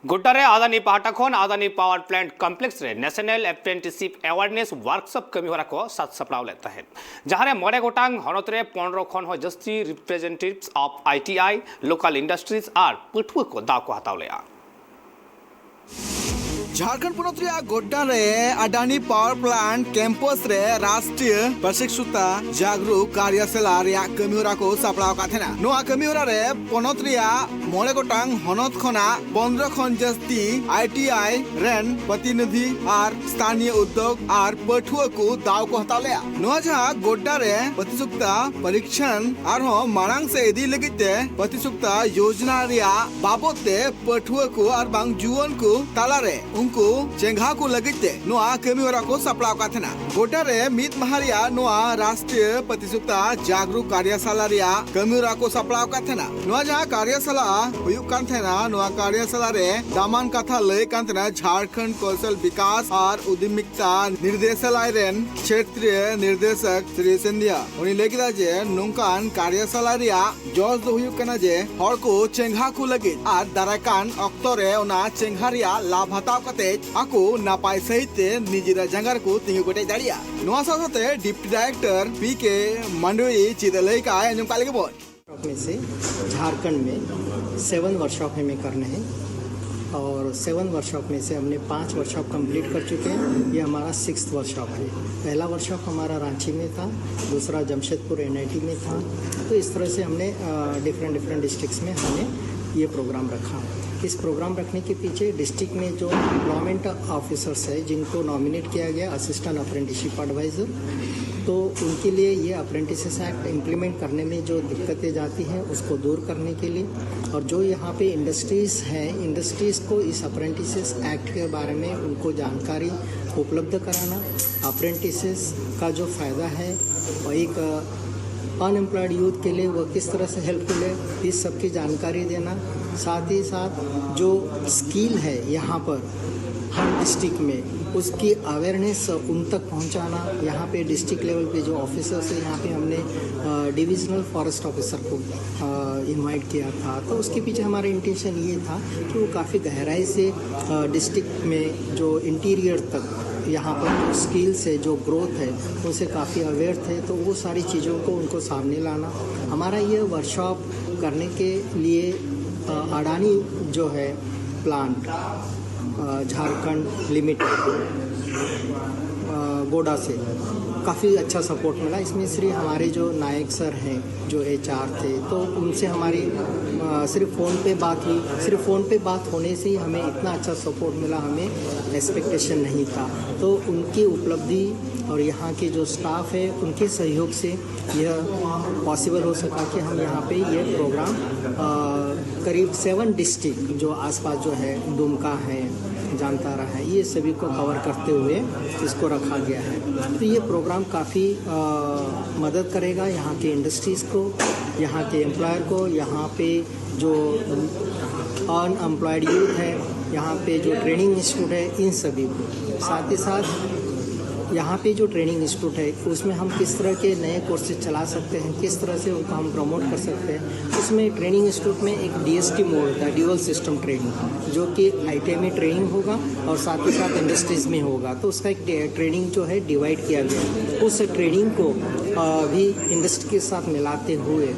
गोड्डारे आदानी पाहटा खन Adani power plant complex रे national apprenticeship awareness workshop कमी हरा को सात सपड़ाव लेता है जहां रे मोड़े गोटांग हनत रे 15 खन हो जस्ती representatives of ITI local industries और पठुआ को दाव को हताव लेया झारखंड पुनत गोड्डा रे अडानी पावर प्लांट कैंपस रे राष्ट्रीय प्रशिक्षुता जागरूक कार्यशाला रे कमीहोरा को सापड़ाव काथेना नोआ कमीहोरा रे पुनत मोड़े गोटांग हनत खना 15 खन जस्ती आईटीआई रेन प्रतिनिधि और स्थानीय उद्योग और पठुआ को दाव को हताव लेया नोआ जहां गोड्डा रे प्रतिशुक्ता परीक्षण और मांग से इदी लगिते प्रतिशुक्ता योजना रिया बाबते पठुआ को और बांग जुवन को ताला रे उनको चेंगा को लगिते नोआ कमीहोरा को सपड़ाव काथेना गोड्डा रे मित महारिया नोआ राष्ट्रीय प्रतिशुक्ता जागरूक कार्यशाला रिया कमीहोरा को सपड़ाव काथेना नोआ जहां कार्यशाला हुयुक कान थेना नोआ कार्यशाला रे दामान कथा लय कान थेना झारखंड कौशल विकास और उद्यमिता निर्देशालय रेन क्षेत्रीय निर्देशक श्री सिंधिया उनी लय किदा जे नोंकान कार्यशाला रिया जोश दो हुयुक कना जे हर को चेंगा को लगित और दाराकान अक्तो रे ओना चेंगा रिया लाभ हताव कते आको नापाय सहित निजिरा जंगार को तिंगु गोटे दाड़िया नोआ साथे डिप्टी डायरेक्टर पीके मंडवी चिदलय का अंजम काले के बोल में से झारखंड में 7 वर्कशॉप हमें करने हैं और 7 वर्कशॉप में से हमने 5 वर्कशॉप कंप्लीट कर चुके हैं। ये हमारा 6th वर्कशॉप है। पहला वर्कशॉप हमारा रांची में था, दूसरा जमशेदपुर एनआईटी में था। तो इस तरह से हमने डिफरेंट डिस्ट्रिक्ट्स में हमने ये प्रोग्राम रखा। इस प्रोग्राम रखने के पीछे डिस्ट्रिक्ट में जो एम्प्लॉयमेंट ऑफिसर्स है जिनको नॉमिनेट किया गया असिस्टेंट अप्रेंटिसशिप एडवाइज़र, तो उनके लिए ये अप्रेंटिसेस एक्ट इम्प्लीमेंट करने में जो दिक्कतें जाती हैं उसको दूर करने के लिए, और जो यहाँ पे इंडस्ट्रीज़ हैं इंडस्ट्रीज़ को इस अप्रेंटिसेस एक्ट के बारे में उनको जानकारी उपलब्ध कराना, अप्रेंटिसेस का जो फ़ायदा है और एक अनएम्प्लॉयड यूथ के लिए वो किस तरह से हेल्पफुल है, इस सब की जानकारी देना। साथ ही साथ जो स्किल है यहाँ पर हर डिस्ट्रिक्ट में उसकी अवेयरनेस उन तक पहुँचाना। यहाँ पे डिस्ट्रिक्ट लेवल पे जो ऑफिसर्स है यहाँ पे हमने डिविजनल फॉरेस्ट ऑफिसर को इनवाइट किया था। तो उसके पीछे हमारा इंटेंशन ये था कि वो काफ़ी गहराई से डिस्ट्रिक्ट में जो इंटीरियर तक यहाँ पर जो स्किल्स है जो ग्रोथ है उनसे काफ़ी अवेयर थे। तो वो सारी चीज़ों को उनको सामने लाना हमारा ये वर्कशॉप करने के लिए अडानी जो है प्लांट झारखंड लिमिटेड गोड्डा से काफ़ी अच्छा सपोर्ट मिला। इसमें श्री हमारे जो नायक सर हैं जो HR थे, तो उनसे हमारी सिर्फ फ़ोन पे बात हुई। सिर्फ फ़ोन पे बात होने से ही हमें इतना अच्छा सपोर्ट मिला, हमें एक्सपेक्टेशन नहीं था। तो उनकी उपलब्धि और यहाँ के जो स्टाफ है उनके सहयोग से यह पॉसिबल हो सका कि हम यहाँ पे ये प्रोग्राम करीब 7 डिस्ट्रिक्ट जो आसपास जो है दुमका है, जामताड़ा है, ये सभी को कवर करते हुए इसको रखा गया है। तो ये प्रोग्राम काफ़ी मदद करेगा यहाँ के इंडस्ट्रीज़ को, यहाँ के एम्प्लॉयर को, यहाँ पे जो अनएम्प्लॉयड यूथ है, यहाँ पे जो ट्रेनिंग इंस्टीट्यूट है, इन सभी को। साथ ही साथ यहाँ पे जो ट्रेनिंग इंस्टीट्यूट है उसमें हम किस तरह के नए कोर्सेज चला सकते हैं, किस तरह से उनको हम प्रमोट कर सकते हैं। उसमें ट्रेनिंग इंस्टीट्यूट में एक DST मोड होता है, ड्यूअल सिस्टम ट्रेनिंग, जो कि ITI में ट्रेनिंग होगा और साथ ही साथ इंडस्ट्रीज़ में होगा। तो उसका एक ट्रेनिंग जो है डिवाइड किया गया। उस ट्रेनिंग को भी इंडस्ट्री के साथ मिलाते हुए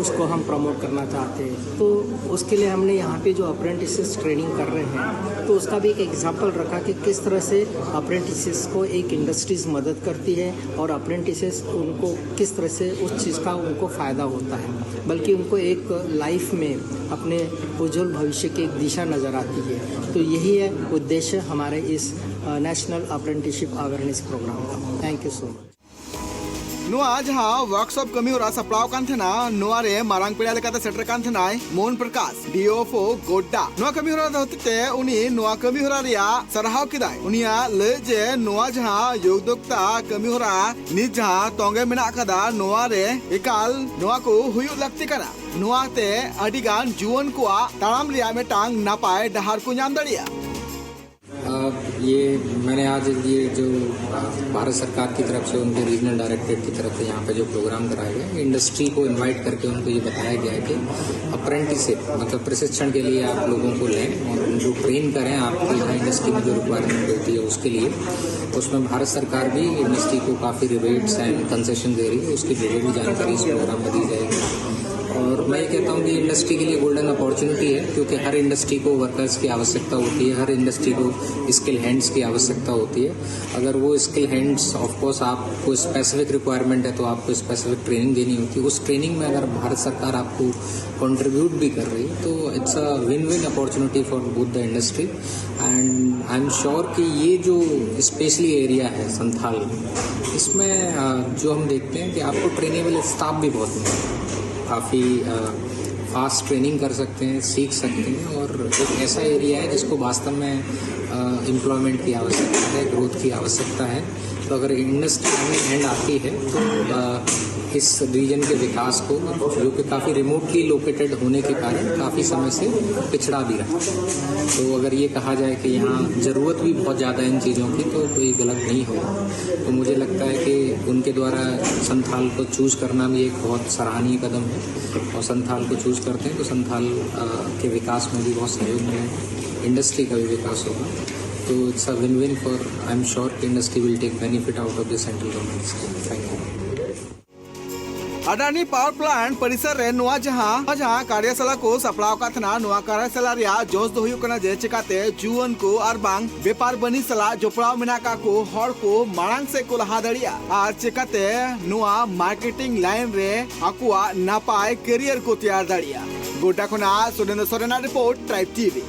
उसको हम प्रमोट करना चाहते हैं। तो उसके लिए हमने यहाँ पे जो अप्रेंटिसेस ट्रेनिंग कर रहे हैं तो उसका भी एक एग्जांपल रखा कि किस तरह से अप्रेंटिसेस को एक इंडस्ट्रीज़ मदद करती है और अप्रेंटिसेस उनको किस तरह से उस चीज़ का उनको फ़ायदा होता है, बल्कि उनको एक लाइफ में अपने उज्जवल भविष्य की एक दिशा नज़र आती है। तो यही है उद्देश्य हमारे इस नेशनल अप्रेंटिसशिप अवेयरनेस प्रोग्राम का। Thank you so much. नोआ जहां वर्कशॉप कमीहोरा सपड़ाव कान थेना नोआ रे मारांग पेड़ा लेकाते सेटर कान थेनाय मोहन प्रकाश DOFO गोड्डा नोआ कमीहोरा होते उनी नोआ कमीहोरा रिया सरहाव किदाय उनिया ले जे नोआ जहां योगदोक्ता कमीहोरा निज जहां तोंगे मेना कदा नोआ रे एकाल नोआ को हुयु लगती कना नोआ ते अडिगान जुवन को ताराम रिया में टांग नापाय डहार को नाम दड़िया। ये मैंने आज ये जो भारत सरकार की तरफ से उनके रीजनल डायरेक्टरेट की तरफ से यहाँ पे जो प्रोग्राम कराया गया है, इंडस्ट्री को इनवाइट करके उनको ये बताया गया है कि अप्रेंटिसशिप मतलब प्रशिक्षण के लिए आप लोगों को लें और जो ट्रेन करें आपकी यहाँ इंडस्ट्री में जो रिक्वायरमेंट होती है उसके लिए। उसमें भारत सरकार भी इंडस्ट्री को काफ़ी रिबेट्स एंड कंसेशन दे रही है, उसकी भी जानकारी इस प्रोग्राम में दी जाएगी। और मैं ये कहता हूँ कि इंडस्ट्री के लिए गोल्डन अपॉर्चुनिटी है, क्योंकि हर इंडस्ट्री को वर्कर्स की आवश्यकता होती है, हर इंडस्ट्री को स्किल हैंड्स की आवश्यकता होती है। अगर वो स्किल हैंड्स ऑफकोर्स आपको स्पेसिफिक रिक्वायरमेंट है तो आपको स्पेसिफिक ट्रेनिंग देनी होती है। उस ट्रेनिंग में अगर भारत सरकार आपको कंट्रीब्यूट भी कर रही है तो it's a win win opportunity for both the industry. And I am sure कि ये जो स्पेशली एरिया है संथाल, इसमें जो हम देखते हैं कि आपको ट्रेनेबल स्टाफ भी बहुत मिलता है, काफ़ी फास्ट ट्रेनिंग कर सकते हैं, सीख सकते हैं। और एक ऐसा एरिया है जिसको वास्तव में एम्प्लॉयमेंट की आवश्यकता है, ग्रोथ की आवश्यकता है। तो अगर इंडस्ट्री हैंड आती है तो इस रीजन के विकास को, जो कि काफ़ी रिमोटली लोकेटेड होने के कारण काफ़ी समय से पिछड़ा भी रहा, तो अगर ये कहा जाए कि यहाँ ज़रूरत भी बहुत ज़्यादा इन चीज़ों की तो कोई गलत नहीं होगा। तो मुझे लगता है कि उनके द्वारा संथाल को चूज़ करना भी एक बहुत सराहनीय कदम है। और संथाल को चूज़ करते हैं तो संथाल के विकास में भी बहुत सहयोग मिलेगा, इंडस्ट्री का भी विकास होगा। तो it's a win win for, I am sure कि industry will take benefit out of the central government scheme. Thank you. Adani power plant परिसर रे नुआ जहां कार्यशाला को सपड़ाव का थना नुआ कार्यशाला रिया जोश दो हुयुक कना जे चिकाते जुवन को और बांग व्यापार बनी सला जोपड़ाव मेनाका को हर को मांग से को लहा दड़िया और चिकाते नुआ मार्केटिंग लाइन रे आकुआ नापाय करियर को तैयार दड़िया। गोटा खना सुरेंद्र सोरेना रिपोर्ट ट्राइब टीवी।